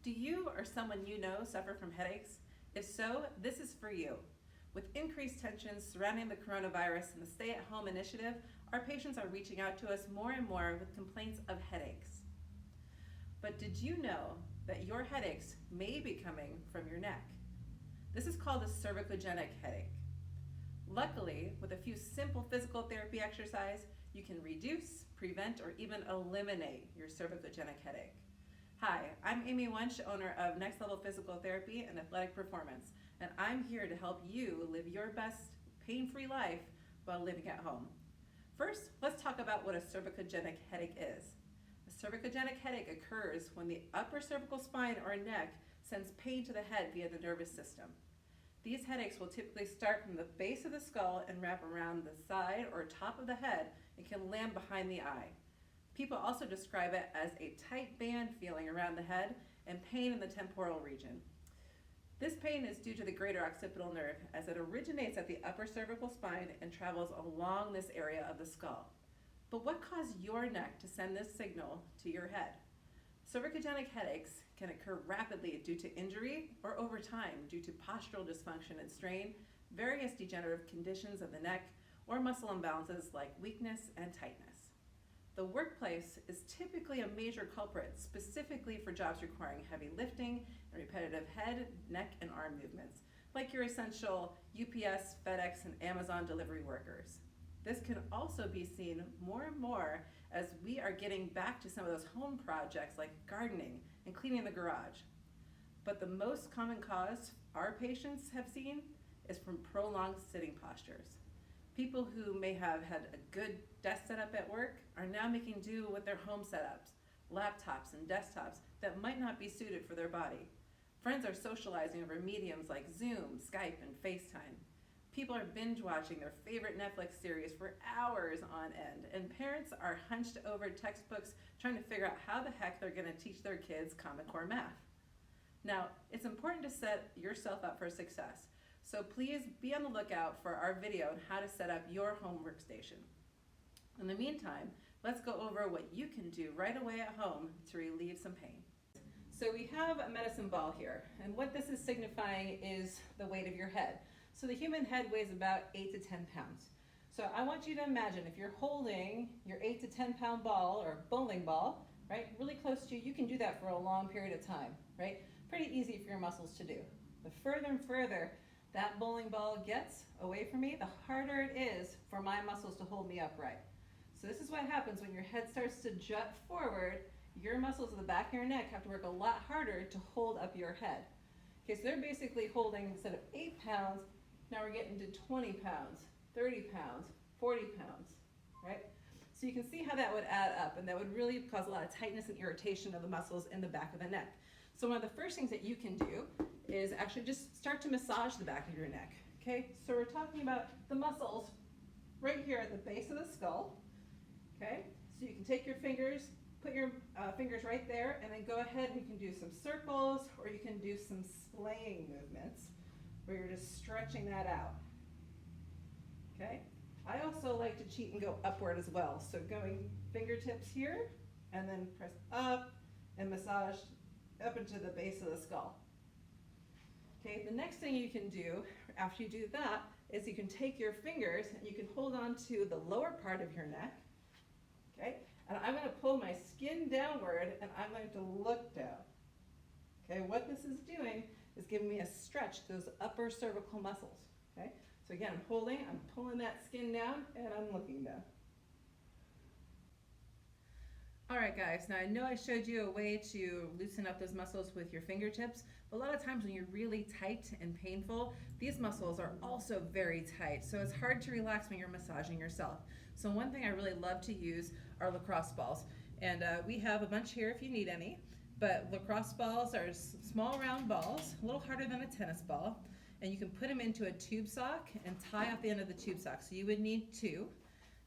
Do you or someone you know suffer from headaches? If so, this is for you. With increased tensions surrounding the coronavirus and the stay-at-home initiative, our patients are reaching out to us more and more with complaints of headaches. But did you know that your headaches may be coming from your neck? This is called a cervicogenic headache. Luckily, with a few simple physical therapy exercise, you can reduce, prevent, or even eliminate your cervicogenic headache. Hi, I'm Amy Wunsch, owner of Next Level Physical Therapy and Athletic Performance, and I'm here to help you live your best pain-free life while living at home. First, let's talk about what a cervicogenic headache is. A cervicogenic headache occurs when the upper cervical spine or neck sends pain to the head via the nervous system. These headaches will typically start from the base of the skull and wrap around the side or top of the head and can land behind the eye. People also describe it as a tight band feeling around the head and pain in the temporal region. This pain is due to the greater occipital nerve as it originates at the upper cervical spine and travels along this area of the skull. But what caused your neck to send this signal to your head? Cervicogenic headaches can occur rapidly due to injury or over time due to postural dysfunction and strain, various degenerative conditions of the neck, or muscle imbalances like weakness and tightness. The workplace is typically a major culprit, specifically for jobs requiring heavy lifting and repetitive head, neck, and arm movements, like your essential UPS, FedEx, and Amazon delivery workers. This can also be seen more and more as we are getting back to some of those home projects like gardening and cleaning the garage. But the most common cause our patients have seen is from prolonged sitting postures. People who may have had a good desk setup at work are now making do with their home setups, laptops and desktops that might not be suited for their body. Friends are socializing over mediums like Zoom, Skype, and FaceTime. People are binge watching their favorite Netflix series for hours on end, and parents are hunched over textbooks trying to figure out how the heck they're going to teach their kids Common Core math. Now, it's important to set yourself up for success. So please be on the lookout for our video on how to set up your home workstation. In the meantime, let's go over what you can do right away at home to relieve some pain. So we have a medicine ball here, and what this is signifying is the weight of your head. So the human head weighs about 8 to 10 pounds. So I want you to imagine if you're holding your 8 to 10 pound ball or bowling ball, right, really close to you, you can do that for a long period of time, right? Pretty easy for your muscles to do. The further and further that bowling ball gets away from me, the harder it is for my muscles to hold me upright. So this is what happens when your head starts to jut forward. Your muscles at the back of your neck have to work a lot harder to hold up your head. Okay, so they're basically holding, instead of 8 pounds, now we're getting to 20 pounds, 30 pounds, 40 pounds, right? So you can see how that would add up, and that would really cause a lot of tightness and irritation of the muscles in the back of the neck. So one of the first things that you can do is actually just start to massage the back of your neck, okay? So we're talking about the muscles right here at the base of the skull, okay? So you can take your fingers, put your fingers right there, and then go ahead and you can do some circles, or you can do some splaying movements where you're just stretching that out, okay? I also like to cheat and go upward as well. So going fingertips here, and then press up and massage up into the base of the skull. Okay, the next thing you can do after you do that is you can take your fingers and you can hold on to the lower part of your neck, okay? And I'm going to pull my skin downward and I'm going to look down. Okay, what this is doing is giving me a stretch to those upper cervical muscles, okay? So again, I'm holding, I'm pulling that skin down, and I'm looking down. All right, guys, now I know I showed you a way to loosen up those muscles with your fingertips, but a lot of times when you're really tight and painful, these muscles are also very tight, so it's hard to relax when you're massaging yourself. So one thing I really love to use are lacrosse balls, and we have a bunch here if you need any, but lacrosse balls are small round balls, a little harder than a tennis ball, and you can put them into a tube sock and tie off the end of the tube sock, so you would need 2.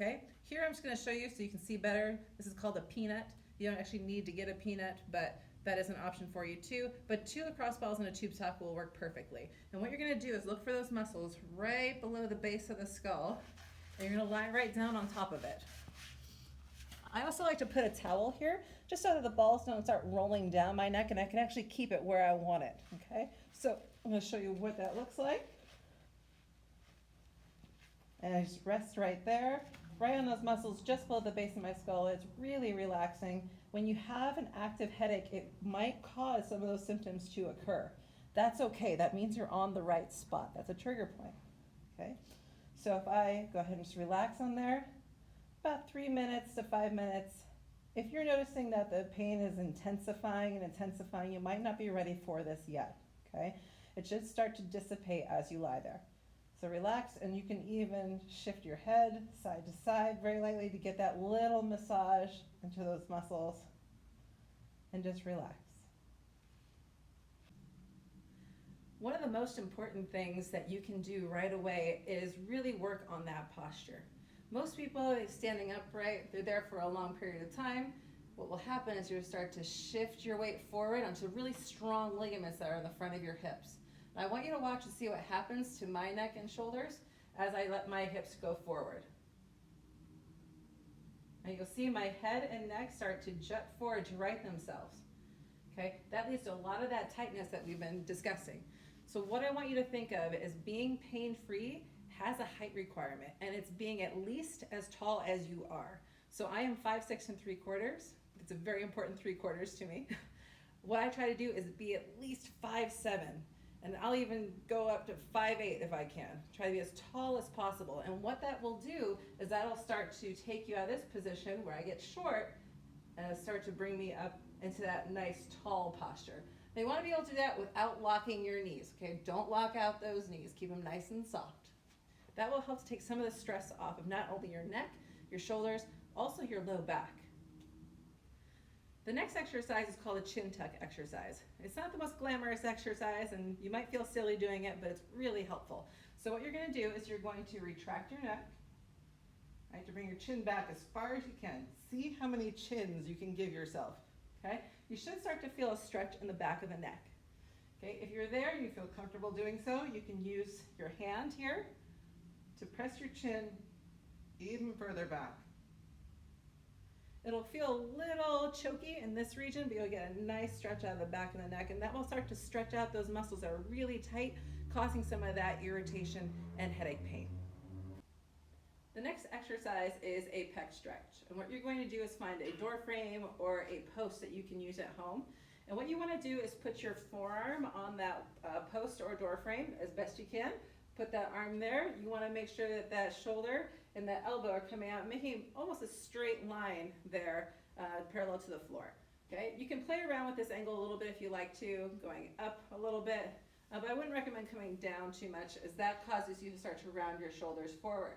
Okay, here I'm just going to show you so you can see better. This is called a peanut. You don't actually need to get a peanut, but that is an option for you too. But 2 lacrosse balls in a tube sock will work perfectly. And what you're going to do is look for those muscles right below the base of the skull, and you're going to lie right down on top of it. I also like to put a towel here just so that the balls don't start rolling down my neck and I can actually keep it where I want it, okay? So I'm gonna show you what that looks like. And I just rest right there, right on those muscles just below the base of my skull. It's really relaxing. When you have an active headache, it might cause some of those symptoms to occur. That's okay, that means you're on the right spot. That's a trigger point, okay? So if I go ahead and just relax on there, about 3 minutes to 5 minutes. If you're noticing that the pain is intensifying and intensifying, you might not be ready for this yet, okay? It should start to dissipate as you lie there. So relax, and you can even shift your head side to side very lightly to get that little massage into those muscles, and just relax. One of the most important things that you can do right away is really work on that posture. Most people standing upright, they're there for a long period of time. What will happen is you'll start to shift your weight forward onto really strong ligaments that are in the front of your hips. And I want you to watch and see what happens to my neck and shoulders as I let my hips go forward. And you'll see my head and neck start to jut forward to right themselves. Okay, that leads to a lot of that tightness that we've been discussing. So what I want you to think of is being pain-free has a height requirement, and it's being at least as tall as you are. So I am 5'6" 3/4. It's a very important 3/4 to me. What I try to do is be at least 5'7", and I'll even go up to 5'8" if I can. Try to be as tall as possible. And what that will do is that'll start to take you out of this position where I get short, and it'll start to bring me up into that nice tall posture. Now you want to be able to do that without locking your knees, okay? Don't lock out those knees. Keep them nice and soft. That will help to take some of the stress off of not only your neck, your shoulders, also your low back. The next exercise is called a chin tuck exercise. It's not the most glamorous exercise, and you might feel silly doing it, but it's really helpful. So what you're going to do is you're going to retract your neck, right, to bring your chin back as far as you can. See how many chins you can give yourself, okay? You should start to feel a stretch in the back of the neck. Okay, if you're there and you feel comfortable doing so, you can use your hand here to press your chin even further back. It'll feel a little choky in this region, but you'll get a nice stretch out of the back of the neck, and that will start to stretch out those muscles that are really tight, causing some of that irritation and headache pain. The next exercise is a PEC Stretch, and what you're going to do is find a door frame or a post that you can use at home. And what you want to do is put your forearm on that post or door frame as best you can. Put that arm there. You want to make sure that that shoulder and that elbow are coming out, making almost a straight line there, parallel to the floor. Okay, you can play around with this angle a little bit if you like to, going up a little bit, but I wouldn't recommend coming down too much, as that causes you to start to round your shoulders forward.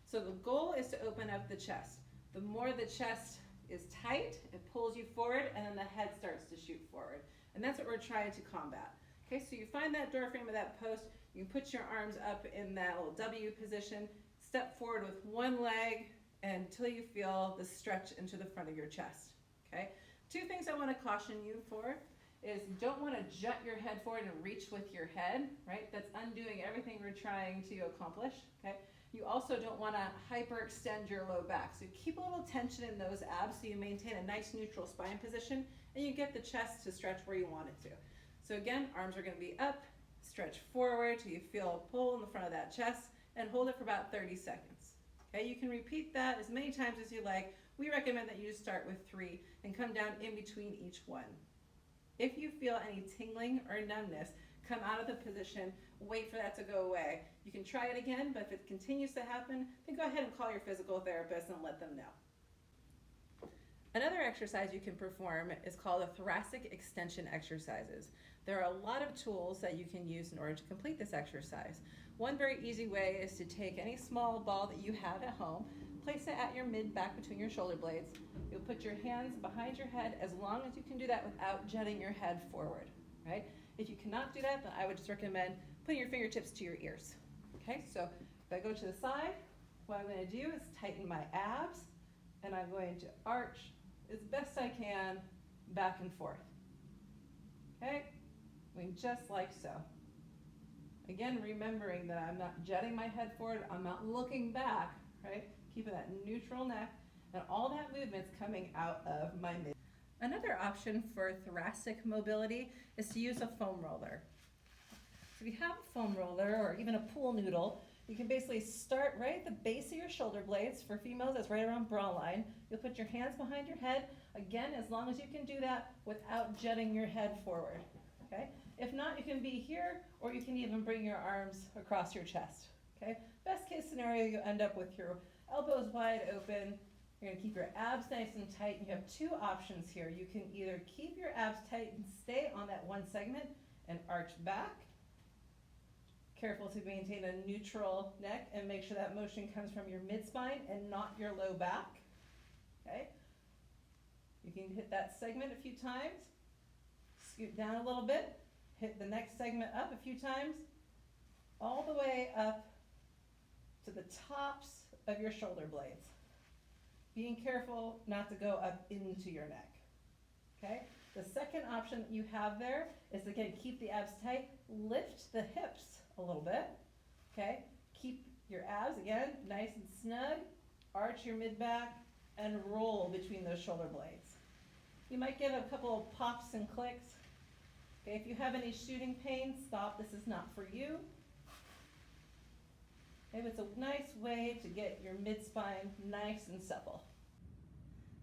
So the goal is to open up the chest. The more the chest is tight, it pulls you forward, and then the head starts to shoot forward. And that's what we're trying to combat. Okay, so you find that door frame of that post, you can put your arms up in that little W position, step forward with one leg until you feel the stretch into the front of your chest. Okay, two things I want to caution you for is you don't want to jut your head forward and reach with your head, right? That's undoing everything we're trying to accomplish, okay? You also don't want to hyperextend your low back. So keep a little tension in those abs so you maintain a nice neutral spine position and you get the chest to stretch where you want it to. So again, arms are going to be up, stretch forward till you feel a pull in the front of that chest, and hold it for about 30 seconds. Okay, you can repeat that as many times as you like. We recommend that you just start with 3 and come down in between each one. If you feel any tingling or numbness, come out of the position, wait for that to go away. You can try it again, but if it continues to happen, then go ahead and call your physical therapist and let them know. Another exercise you can perform is called the thoracic extension exercises. There are a lot of tools that you can use in order to complete this exercise. One very easy way is to take any small ball that you have at home, place it at your mid-back between your shoulder blades. You'll put your hands behind your head as long as you can do that without jutting your head forward, right? If you cannot do that, then I would just recommend putting your fingertips to your ears. Okay, so if I go to the side, what I'm going to do is tighten my abs, and I'm going to arch as best I can back and forth. Okay, going just like so. Again, remembering that I'm not jutting my head forward, I'm not looking back, right? Keeping that neutral neck, and all that movement's coming out of my mid. Another option for thoracic mobility is to use a foam roller. So if you have a foam roller or even a pool noodle, you can basically start right at the base of your shoulder blades. For females, that's right around bra line. You'll put your hands behind your head, again, as long as you can do that without jutting your head forward, okay? If not, you can be here, or you can even bring your arms across your chest, okay? Best case scenario, you end up with your elbows wide open. You're gonna keep your abs nice and tight. You have two options here. You can either keep your abs tight and stay on that one segment and arch back. Careful to maintain a neutral neck and make sure that motion comes from your mid-spine and not your low back, okay? You can hit that segment a few times, scoot down a little bit, hit the next segment up a few times, all the way up to the tops of your shoulder blades. Being careful not to go up into your neck, okay? The second option that you have there is, again, keep the abs tight, lift the hips a little bit, okay? Keep your abs, again, nice and snug, arch your mid-back, and roll between those shoulder blades. You might get a couple of pops and clicks. Okay, if you have any shooting pain, stop, this is not for you. Okay, it's a nice way to get your mid-spine nice and supple.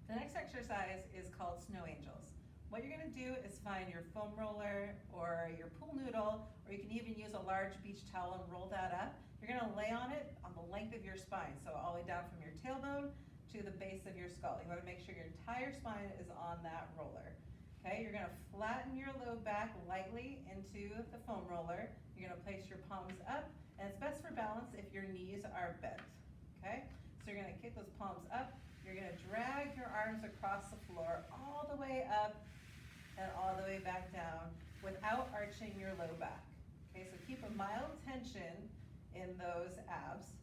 The next exercise is called Snow Angels. What you're gonna do is find your foam roller or your pool noodle, or you can even use a large beach towel and roll that up. You're gonna lay on it on the length of your spine, so all the way down from your tailbone to the base of your skull. You wanna make sure your entire spine is on that roller. Okay, you're gonna flatten your low back lightly into the foam roller. You're gonna place your palms up, and it's best for balance if your knees are bent, okay? So you're gonna kick those palms up, you're gonna drag your arms across the floor all the way up and all the way back down without arching your low back. Okay, so keep a mild tension in those abs.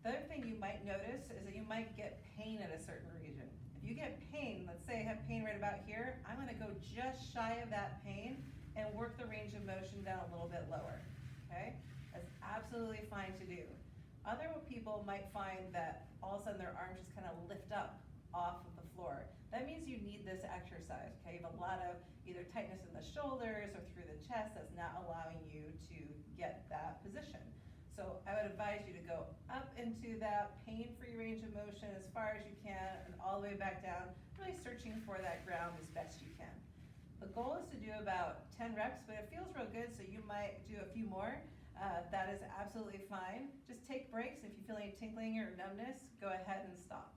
The other thing you might notice is that you might get pain at a certain region. If you get pain, let's say I have pain right about here, I'm gonna go just shy of that pain and work the range of motion down a little bit lower, okay? That's absolutely fine to do. Other people might find that all of a sudden their arms just kind of lift up off of the floor. That means you need this exercise, okay? You have a lot of either tightness in the shoulders or through the chest that's not allowing you to get that position. So I would advise you to go up into that pain-free range of motion as far as you can and all the way back down, really searching for that ground as best you can. The goal is to do about 10 reps, but it feels real good, so you might do a few more. That is absolutely fine. Just take breaks. If you feel any tingling or numbness, go ahead and stop.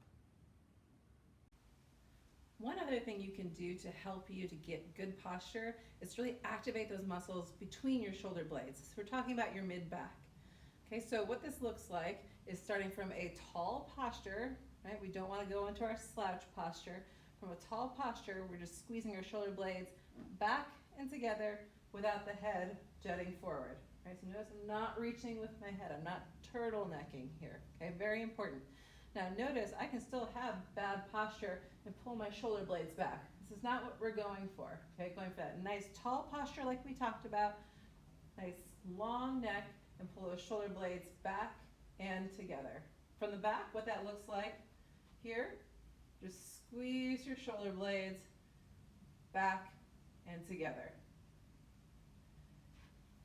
One other thing you can do to help you to get good posture is to really activate those muscles between your shoulder blades. So we're talking about your mid-back. Okay, so what this looks like is starting from a tall posture, right? We don't want to go into our slouch posture. From a tall posture, we're just squeezing our shoulder blades back and together without the head jutting forward. Right, so notice I'm not reaching with my head. I'm not turtlenecking here, okay? Very important. Now notice I can still have bad posture and pull my shoulder blades back. This is not what we're going for, okay? Going for that nice tall posture like we talked about, nice long neck, and pull those shoulder blades back and together. From the back, what that looks like here, just squeeze your shoulder blades back and together.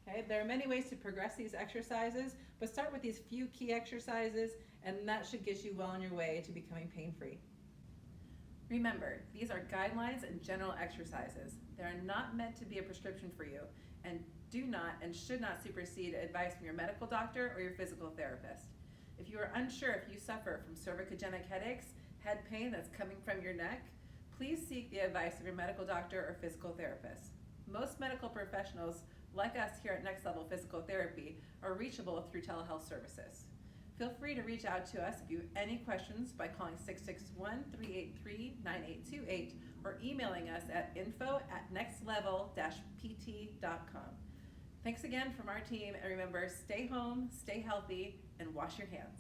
Okay, there are many ways to progress these exercises, but start with these few key exercises, and that should get you well on your way to becoming pain-free. Remember, these are guidelines and general exercises. They are not meant to be a prescription for you, and do not and should not supersede advice from your medical doctor or your physical therapist. If you are unsure if you suffer from cervicogenic headaches, head pain that's coming from your neck, please seek the advice of your medical doctor or physical therapist. Most medical professionals, like us here at Next Level Physical Therapy, are reachable through telehealth services. Feel free to reach out to us if you have any questions by calling 661-383-9828 or emailing us at info@nextlevel-pt.com. Thanks again from our team, and remember, stay home, stay healthy, and wash your hands.